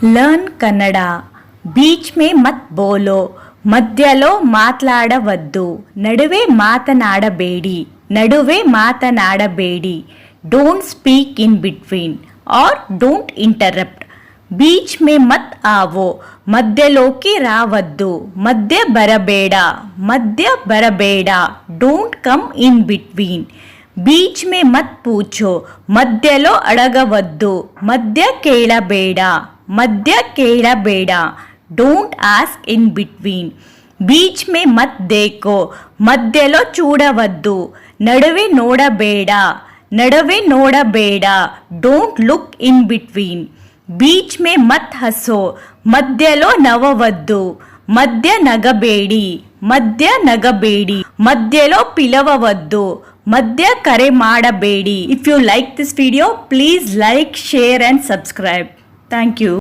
Learn Kannada. Beach ಮೇ ಮತ್ ಬೋಲೋ, ಮಧ್ಯలో ಮಾತನಾಡವದ್ದು, ನಡುವೆ ಮಾತನಾಡಬೇಡಿ. Don't speak in between or don't interrupt. ಬೀಚ್ ಮೇ ಮತ್ ಆವೋ, ಮಧ್ಯలోకి ರಾವದ್ದು, ಮಧ್ಯ ಬರಬೇಡ. Don't come in between. ಬೀಚ್ ಮೇ ಮತ್ ಪೂಛೋ, ಮಧ್ಯలో ಅಡಗವದ್ದು, ಮಧ್ಯ ಕೇಳಬೇಡ. Don't ask in between. ಬೀಚ್ ಮೇ ಮತ್ ದೇಖೋ, ಮಧ್ಯలో చూడవద్దు, ನಡುವೆ ನೋಡಬೇಡ. Don't look in between. ಬೀಚ್ ಮೇ ಮತ್ ಹಸೋ, ಮಧ್ಯలో ನವವದ್ದು, ಮಧ್ಯ ನಗಬೇಡಿ. ಮಧ್ಯలో పిలవవద్దు, ಮಧ್ಯ ಕರೆ ಮಾಡಬೇಡಿ. If you like this video, please like, share and subscribe. Thank you.